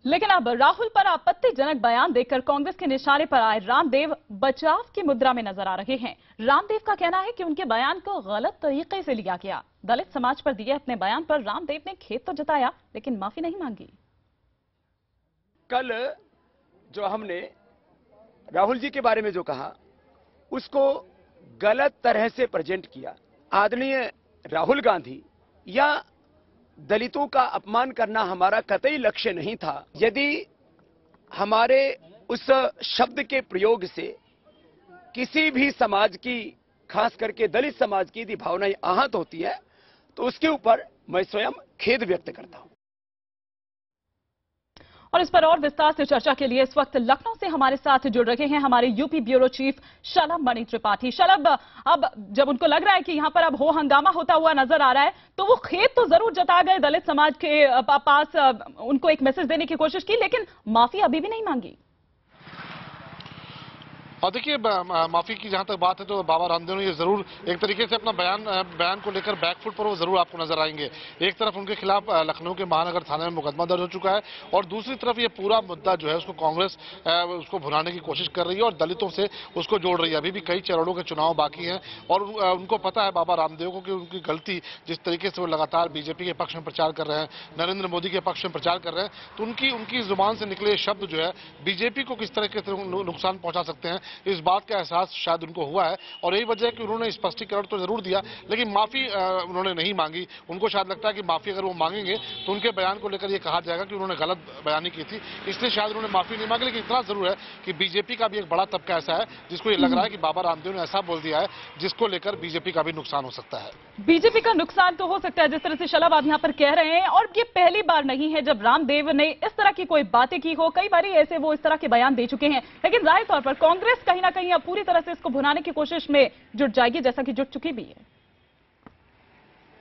लेकिन अब राहुल पर आपत्तिजनक बयान देकर कांग्रेस के निशाने पर आए रामदेव बचाव की मुद्रा में नजर आ रहे हैं। रामदेव का कहना है कि उनके बयान को गलत तरीके से लिया गया। दलित समाज पर दिए अपने बयान पर रामदेव ने खेद तो जताया, लेकिन माफी नहीं मांगी। कल जो हमने राहुल जी के बारे में जो कहा, उसको गलत तरह से प्रेजेंट किया। आदरणीय राहुल गांधी या दलितों का अपमान करना हमारा कतई लक्ष्य नहीं था। यदि हमारे उस शब्द के प्रयोग से किसी भी समाज की, खास करके दलित समाज की यदि भावनाएं आहत होती है, तो उसके ऊपर मैं स्वयं खेद व्यक्त करता हूं। और इस पर और विस्तार से चर्चा के लिए इस वक्त लखनऊ से हमारे साथ जुड़ रहे हैं हमारे यूपी ब्यूरो चीफ शलभ मणि त्रिपाठी। शलभ, अब जब उनको लग रहा है कि यहां पर अब हो हंगामा होता हुआ नजर आ रहा है, तो वो खेद तो जरूर जता गए, दलित समाज के पास उनको एक मैसेज देने की कोशिश की, लेकिन माफी अभी भी नहीं मांगी। और देखिए, माफी की जहां तक बात है तो बाबा रामदेव ने ये जरूर एक तरीके से अपना बयान को लेकर बैकफुट पर वो जरूर आपको नजर आएंगे। एक तरफ उनके खिलाफ लखनऊ के महानगर थाने में मुकदमा दर्ज हो चुका है और दूसरी तरफ ये पूरा मुद्दा जो है उसको कांग्रेस उसको भुनाने की कोशिश कर रही है और दलितों से उसको जोड़ रही है। अभी भी कई चरणों के चुनाव बाकी हैं और उनको पता है बाबा रामदेव को कि उनकी गलती, जिस तरीके से वो लगातार बीजेपी के पक्ष में प्रचार कर रहे हैं, नरेंद्र मोदी के पक्ष में प्रचार कर रहे हैं, तो उनकी जुबान से निकले शब्द जो है बीजेपी को किस तरीके से नुकसान पहुंचा सकते हैं, इस बात का एहसास शायद उनको हुआ है। और यही वजह है कि उन्होंने स्पष्टीकरण तो जरूर दिया, लेकिन माफी उन्होंने नहीं मांगी। उनको शायद लगता है कि माफी अगर वो मांगेंगे तो उनके बयान को लेकर ये कहा जाएगा कि उन्होंने गलत बयानी की थी, इसलिए शायद उन्होंने माफी नहीं मांगी। लेकिन इतना जरूर है कि बीजेपी का भी एक बड़ा तबका ऐसा है जिसको ये लग रहा है कि बाबा रामदेव ने ऐसा बोल दिया है जिसको लेकर बीजेपी का भी नुकसान हो सकता है। बीजेपी का नुकसान तो हो सकता है, जिस तरह से शलभ आप यहां पर कह रहे हैं, और ये पहली बार नहीं है जब रामदेव ने इस तरह की कोई बातें की हो। कई बार ऐसे वो इस तरह के बयान दे चुके हैं, लेकिन जाहिर तौर पर कांग्रेस कहीं ना कहीं अब पूरी तरह से इसको भुनाने की कोशिश में जुट जाएगी, जैसा कि जुट चुकी भी है।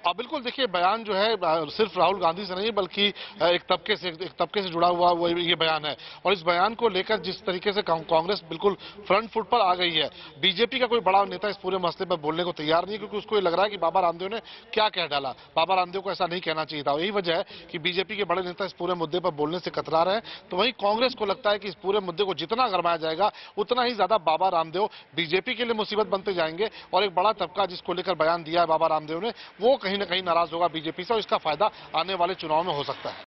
बिल्कुल, देखिए, बयान जो है सिर्फ राहुल गांधी से नहीं बल्कि एक तबके से जुड़ा हुआ वो ये बयान है। और इस बयान को लेकर जिस तरीके से कांग्रेस बिल्कुल फ्रंट फुट पर आ गई है, बीजेपी का कोई बड़ा नेता इस पूरे मसले पर बोलने को तैयार नहीं है, क्योंकि उसको ये लग रहा है कि बाबा रामदेव ने क्या कह डाला। बाबा रामदेव को ऐसा नहीं कहना चाहिए था। यही वजह है कि बीजेपी के बड़े नेता इस पूरे मुद्दे पर बोलने से कतरा रहे हैं। तो वहीं कांग्रेस को लगता है कि इस पूरे मुद्दे को जितना गरमाया जाएगा उतना ही ज्यादा बाबा रामदेव बीजेपी के लिए मुसीबत बनते जाएंगे और एक बड़ा तबका जिसको लेकर बयान दिया है बाबा रामदेव ने, वो कहीं ना कहीं नाराज होगा बीजेपी से और इसका फायदा आने वाले चुनाव में हो सकता है।